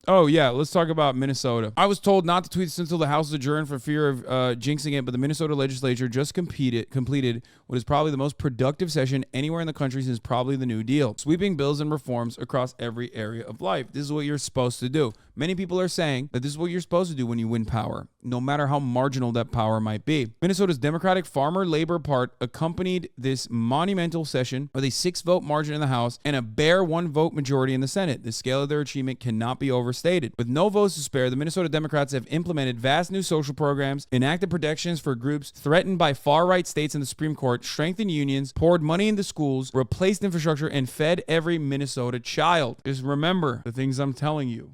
Oh, yeah, let's talk about Minnesota. I was told not to tweet this until the House is adjourned for fear of jinxing it, but the Minnesota legislature just completed what is probably the most productive session anywhere in the country since probably the New Deal. Sweeping bills and reforms across every area of life. This is what you're supposed to do. Many people are saying that this is what you're supposed to do when you win power, no matter how marginal that power might be. Minnesota's Democratic Farmer Labor Part accompanied this monumental session with a 6-vote margin in the House and a bare 1-vote majority in the Senate. The scale of their achievement cannot be overstated. With no votes to spare, the Minnesota Democrats have implemented vast new social programs, enacted protections for groups threatened by far-right states in the Supreme Court, strengthened unions, poured money into schools, replaced infrastructure, and fed every Minnesota child. Just remember the things I'm telling you.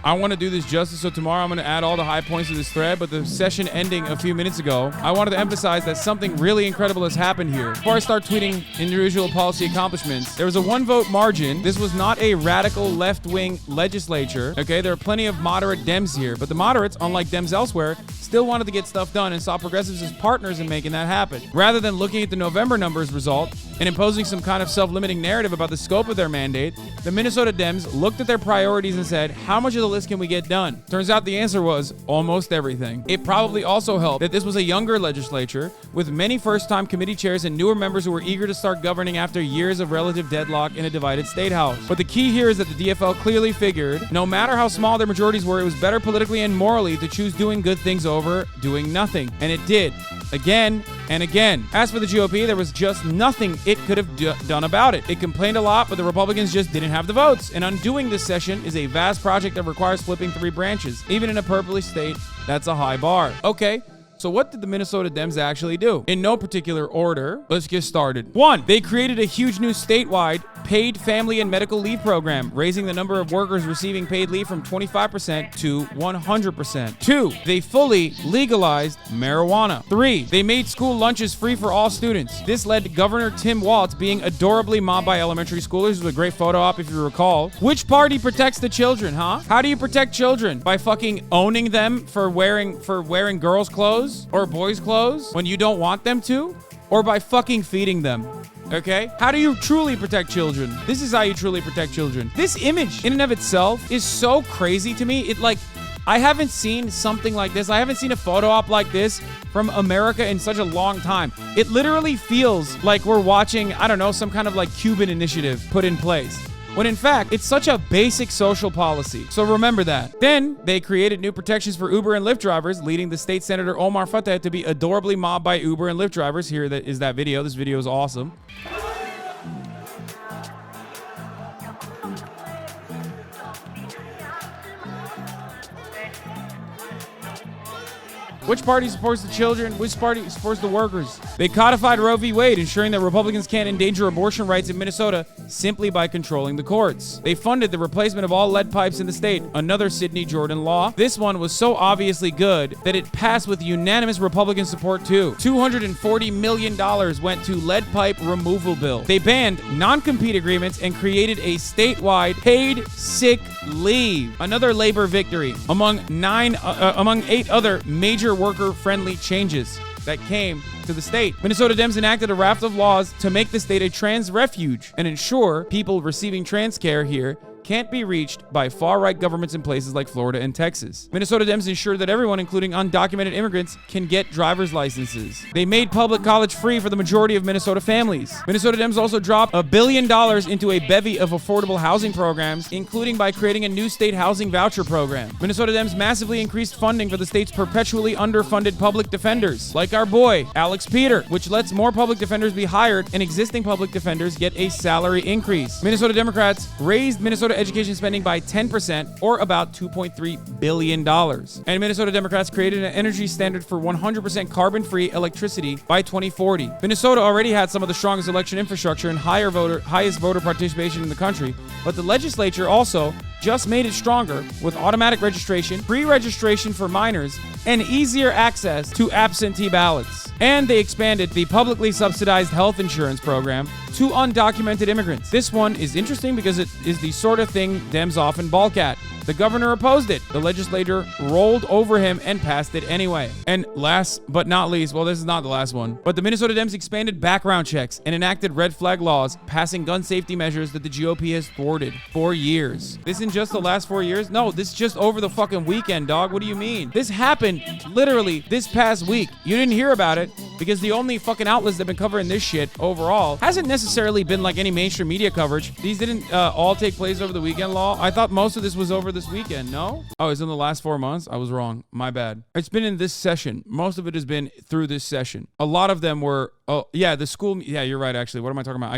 I want to do this justice, so tomorrow I'm going to add all the high points to this thread, but the session ending a few minutes ago, I wanted to emphasize that something really incredible has happened here. Before I start tweeting individual policy accomplishments, there was a 1-vote margin. This was not a radical left-wing legislature, okay? There are plenty of moderate Dems here, but the moderates, unlike Dems elsewhere, still wanted to get stuff done and saw progressives as partners in making that happen. Rather than looking at the November numbers result and imposing some kind of self-limiting narrative about the scope of their mandate, the Minnesota Dems looked at their priorities and said, how much of the list can we get done? Turns out the answer was almost everything. It probably also helped that this was a younger legislature with many first-time committee chairs and newer members who were eager to start governing after years of relative deadlock in a divided state house. But the key here is that the DFL clearly figured, no matter how small their majorities were, it was better politically and morally to choose doing good things over doing nothing. And it did. Again and again. As for the GOP, there was just nothing it could have done about it. It complained a lot, but the Republicans just didn't have the votes. And undoing this session is a vast project that requires flipping 3 branches. Even in a purplish state, that's a high bar. Okay. So what did the Minnesota Dems actually do? In no particular order, let's get started. 1, they created a huge new statewide paid family and medical leave program, raising the number of workers receiving paid leave from 25% to 100%. 2, they fully legalized marijuana. 3, they made school lunches free for all students. This led to Governor Tim Walz being adorably mobbed by elementary schoolers. This was a great photo op if you recall. Which party protects the children, huh? How do you protect children? By fucking owning them for wearing girls' clothes or boys' clothes when you don't want them to? Or by fucking feeding them? Okay? How do you truly protect children? This is how you truly protect children. This image in and of itself is so crazy to me. I haven't seen something like this. I haven't seen a photo op like this from America in such a long time. It literally feels like we're watching, I don't know, some kind of like Cuban initiative put in place, when in fact, it's such a basic social policy. So remember that. Then they created new protections for Uber and Lyft drivers, leading the state senator Omar Fateh to be adorably mobbed by Uber and Lyft drivers. Here is that video. This video is awesome. Which party supports the children? Which party supports the workers? They codified Roe v. Wade, ensuring that Republicans can't endanger abortion rights in Minnesota simply by controlling the courts. They funded the replacement of all lead pipes in the state, another Sidney Jordan law. This one was so obviously good that it passed with unanimous Republican support too. $240 million went to lead pipe removal bill. They banned non-compete agreements and created a statewide paid sick leave. Another labor victory among 8 other major worker-friendly changes that came to the state. Minnesota Dems enacted a raft of laws to make the state a trans refuge and ensure people receiving trans care here can't be reached by far-right governments in places like Florida and Texas. Minnesota Dems ensured that everyone, including undocumented immigrants, can get driver's licenses. They made public college free for the majority of Minnesota families. Minnesota Dems also dropped $1 billion into a bevy of affordable housing programs, including by creating a new state housing voucher program. Minnesota Dems massively increased funding for the state's perpetually underfunded public defenders, like our boy, Alex Peter, which lets more public defenders be hired and existing public defenders get a salary increase. Minnesota Democrats raised Minnesota education spending by 10%, or about $2.3 billion. And Minnesota Democrats created an energy standard for 100% carbon-free electricity by 2040. Minnesota already had some of the strongest election infrastructure and highest voter participation in the country, but the legislature also just made it stronger with automatic registration, pre-registration for minors, and easier access to absentee ballots. And they expanded the publicly subsidized health insurance program to undocumented immigrants. This one is interesting because it is the sort of thing Dems often balk at. The governor opposed it. The legislature rolled over him and passed it anyway. And last but not least, well, this is not the last one, but the Minnesota Dems expanded background checks and enacted red flag laws, passing gun safety measures that the GOP has thwarted for years. This in just the last 4 years? No, this is just over the fucking weekend, dog. What do you mean? This happened literally this past week. You didn't hear about it because the only fucking outlets that have been covering this shit overall hasn't necessarily been like any mainstream media coverage. These didn't all take place over the weekend, law. I thought most of this was over this weekend. No? Oh, it's in the last 4 months? I was wrong. My bad. It's been in this session. Most of it has been through this session. A lot of them were, oh yeah, the school, yeah, you're right actually. What am I talking about?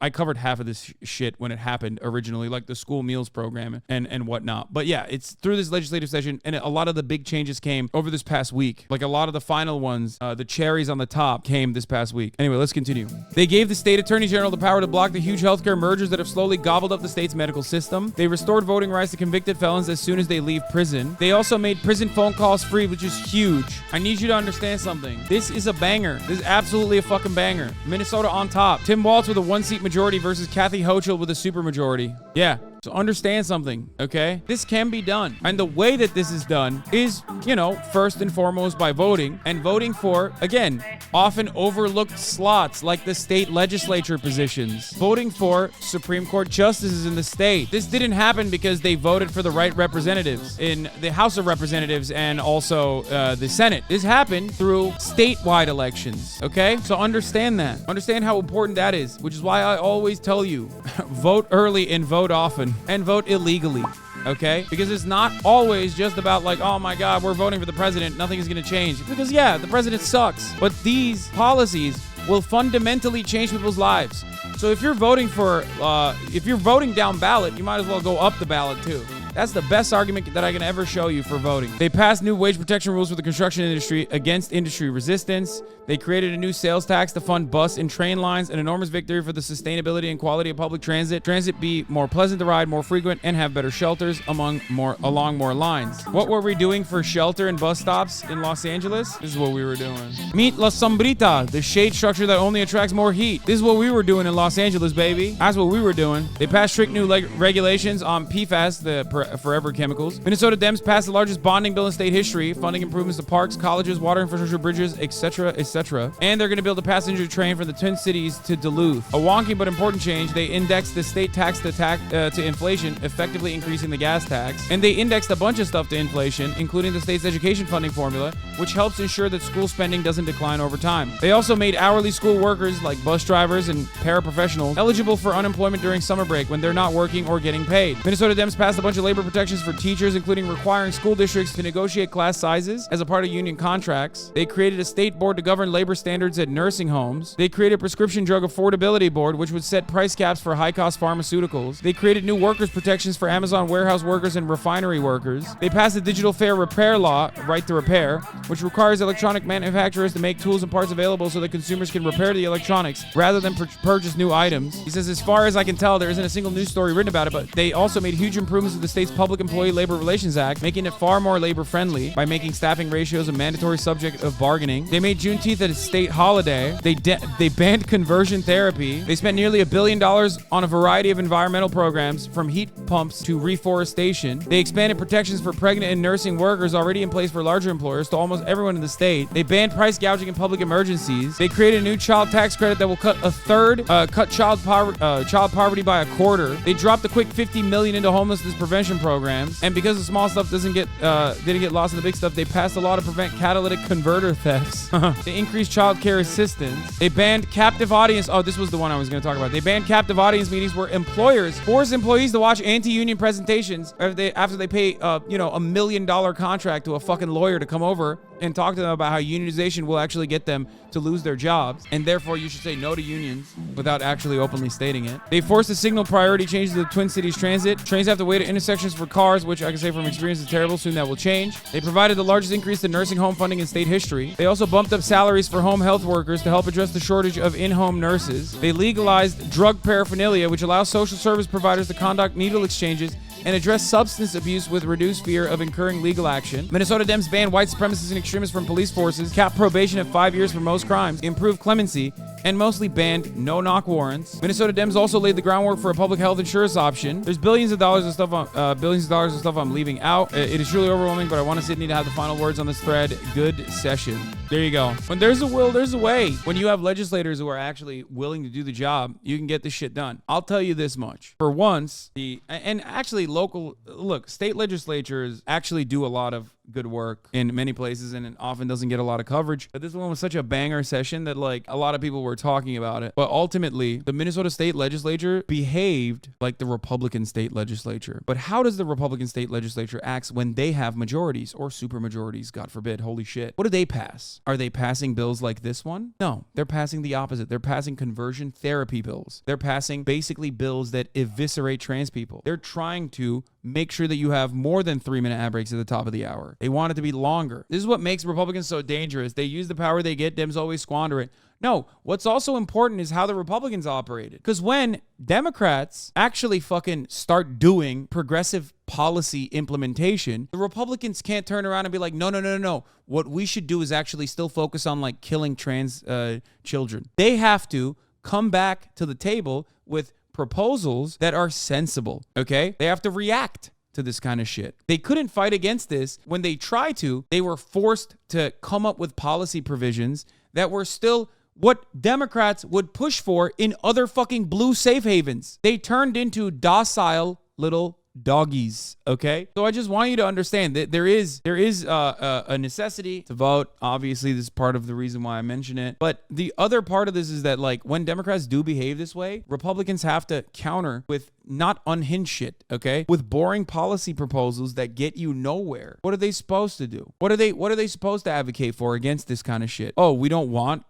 I covered half of this shit when it happened originally, like the school meals program and whatnot. But yeah, it's through this legislative session, and a lot of the big changes came over this past week. Like a lot of the final ones, the cherries on the top came this past week. Anyway, let's continue. They gave the state attorney general the power to block the huge healthcare mergers that have slowly gobbled up the state's medical system. They restored voting rights to convicted felons as soon as they leave prison. They also made prison phone calls free, which is huge. I need you to understand something. This is a banger. This is absolutely a fucking banger. Minnesota on top. Tim Walz with a 1-seat majority versus Kathy Hochul with a supermajority. Yeah. So understand something, okay? This can be done. And the way that this is done is, you know, first and foremost by voting, and voting for, again, often overlooked slots like the state legislature positions. Voting for Supreme Court justices in the state. This didn't happen because they voted for the right representatives in the House of Representatives and also the Senate. This happened through statewide elections, okay? So understand that. Understand how important that is, which is why I always tell you, vote early and vote often. And vote illegally, okay? Because it's not always just about like, oh my God, we're voting for the president, nothing is gonna change. Because yeah, the president sucks, but these policies will fundamentally change people's lives. So if you're voting for, if you're voting down ballot, you might as well go up the ballot too. That's the best argument that I can ever show you for voting. They passed new wage protection rules for the construction industry against industry resistance. They created a new sales tax to fund bus and train lines, an enormous victory for the sustainability and quality of public transit. Transit be more pleasant to ride, more frequent, and have better shelters along more lines. What were we doing for shelter and bus stops in Los Angeles? This is what we were doing. Meet La Sombrita, the shade structure that only attracts more heat. This is what we were doing in Los Angeles, baby. That's what we were doing. They passed strict new regulations on PFAS, the forever chemicals. Minnesota Dems passed the largest bonding bill in state history, funding improvements to parks, colleges, water infrastructure, bridges, etc., etc. And they're going to build a passenger train from the Twin Cities to Duluth. A wonky but important change. They indexed the state tax to inflation, effectively increasing the gas tax. And they indexed a bunch of stuff to inflation, including the state's education funding formula, which helps ensure that school spending doesn't decline over time. They also made hourly school workers like bus drivers and paraprofessionals eligible for unemployment during summer break when they're not working or getting paid. Minnesota Dems passed a bunch of labor protections for teachers, including requiring school districts to negotiate class sizes as a part of union contracts. They created a state board to govern labor standards at nursing homes. They created a prescription drug affordability board, which would set price caps for high-cost pharmaceuticals. They created new workers' protections for Amazon warehouse workers and refinery workers. They passed the Digital Fair Repair Law, right to repair, which requires electronic manufacturers to make tools and parts available so that consumers can repair the electronics rather than purchase new items. He says, as far as I can tell, there isn't a single news story written about it, but they also made huge improvements to the state's Public Employee Labor Relations Act, making it far more labor-friendly by making staffing ratios a mandatory subject of bargaining. They made Juneteenth a state holiday. They banned conversion therapy. They spent nearly $1 billion on a variety of environmental programs, from heat pumps to reforestation. They expanded protections for pregnant and nursing workers already in place for larger employers to almost everyone in the state. They banned price gouging in public emergencies. They created a new child tax credit that will cut child poverty by a quarter. They dropped a quick $50 million into homelessness prevention programs. And because the small stuff didn't get lost in the big stuff, they passed a law to prevent catalytic converter thefts. They increased child care assistance. They banned captive audience. Oh, this was the one I was going to talk about. They banned captive audience meetings where employers force employees to watch anti-union presentations after they pay $1 million contract to a fucking lawyer to come over and talk to them about how unionization will actually get them to lose their jobs, and therefore you should say no to unions without actually openly stating it. They forced a signal priority change to the Twin Cities transit. Trains have to wait at intersections for cars, which I can say from experience is terrible. Soon that will change. They provided the largest increase to nursing home funding in state history. They also bumped up salaries for home health workers to help address the shortage of in-home nurses. They legalized drug paraphernalia, which allows social service providers to conduct needle exchanges and address substance abuse with reduced fear of incurring legal action. Minnesota Dems ban white supremacists and extremists from police forces, cap probation at 5 years for most crimes, improve clemency, and mostly banned no-knock warrants. Minnesota Dems also laid the groundwork for a public health insurance option. There's billions of dollars of stuff I'm leaving out. It is truly overwhelming, but I want Sydney to have the final words on this thread. Good session. There you go. When there's a will, there's a way. When you have legislators who are actually willing to do the job, you can get this shit done. I'll tell you this much. For once, state legislatures actually do a lot of good work in many places, and it often doesn't get a lot of coverage. But this one was such a banger session that like a lot of people were talking about it. But ultimately, the Minnesota state legislature behaved like the Republican state legislature. But how does the Republican state legislature act when they have majorities or super majorities, God forbid? Holy shit. What do they pass? Are they passing bills like this one? No, they're passing the opposite. They're passing conversion therapy bills. They're passing basically bills that eviscerate trans people. They're trying to make sure that you have more than 3-minute ad breaks at the top of the hour. They want it to be longer. This is what makes Republicans so dangerous. They use the power they get. Dems always squander it. No, what's also important is how the Republicans operated. Because when Democrats actually fucking start doing progressive policy implementation, the Republicans can't turn around and be like, no. What we should do is actually still focus on like killing trans children. They have to come back to the table with proposals that are sensible, okay? They have to react to this kind of shit. They couldn't fight against this. When they tried to, they were forced to come up with policy provisions that were still what Democrats would push for in other fucking blue safe havens. They turned into docile little doggies, okay? So I just want you to understand that there is a necessity to vote. Obviously, this is part of the reason why I mention it. But the other part of this is that, like, when Democrats do behave this way, Republicans have to counter with not unhinged shit, okay? With boring policy proposals that get you nowhere. What are they supposed to do? What are they supposed to advocate for against this kind of shit? Oh, we don't want,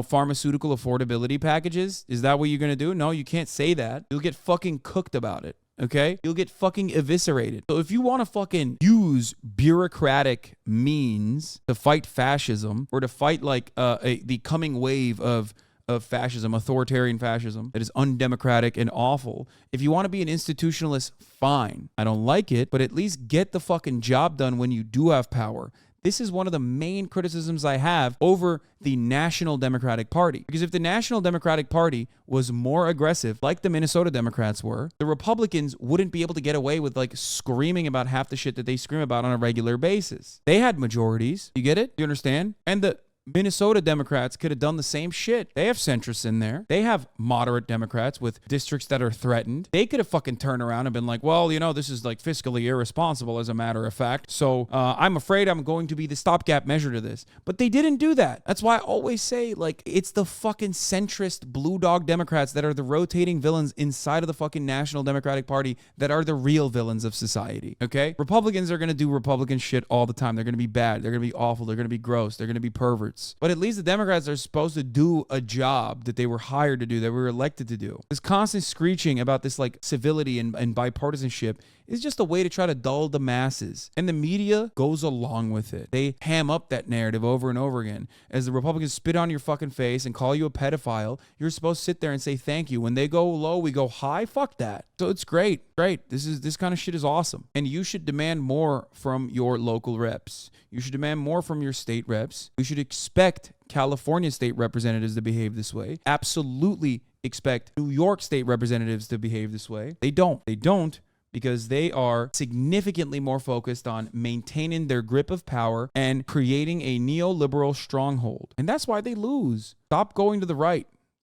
pharmaceutical affordability packages? Is that what you're gonna do? No, you can't say that. You'll get fucking cooked about it. Okay? You'll get fucking eviscerated. So if you want to fucking use bureaucratic means to fight fascism or to fight like the coming wave of fascism, authoritarian fascism that is undemocratic and awful, if you want to be an institutionalist, fine. I don't like it, but at least get the fucking job done when you do have power. This is one of the main criticisms I have over the National Democratic Party. Because if the National Democratic Party was more aggressive, like the Minnesota Democrats were, the Republicans wouldn't be able to get away with like screaming about half the shit that they scream about on a regular basis. They had majorities. You get it? You understand? And the Minnesota Democrats could have done the same shit. They have centrists in there. They have moderate Democrats with districts that are threatened. They could have fucking turned around and been like, well, this is like fiscally irresponsible as a matter of fact. So I'm afraid I'm going to be the stopgap measure to this. But they didn't do that. That's why I always say, like, it's the fucking centrist blue dog Democrats that are the rotating villains inside of the fucking National Democratic Party that are the real villains of society. Okay? Republicans are going to do Republican shit all the time. They're going to be bad. They're going to be awful. They're going to be gross. They're going to be perverts. But at least the Democrats are supposed to do a job that they were hired to do, that we were elected to do. This constant screeching about this like civility and bipartisanship is just a way to try to dull the masses. And the media goes along with it. They ham up that narrative over and over again. As the Republicans spit on your fucking face and call you a pedophile, you're supposed to sit there and say thank you. When they go low, we go high. Fuck that. So it's great. Great. This kind of shit is awesome. And you should demand more from your local reps. You should demand more from your state reps. You should expect California state representatives to behave this way. Absolutely expect New York state representatives to behave this way. They don't. They don't because they are significantly more focused on maintaining their grip of power and creating a neoliberal stronghold. And that's why they lose. Stop going to the right.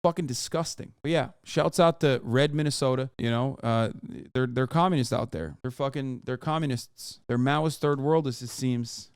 Fucking disgusting. But yeah, shouts out to Red Minnesota. They're communists out there. They're communists. They're Maoist third worldists, it seems.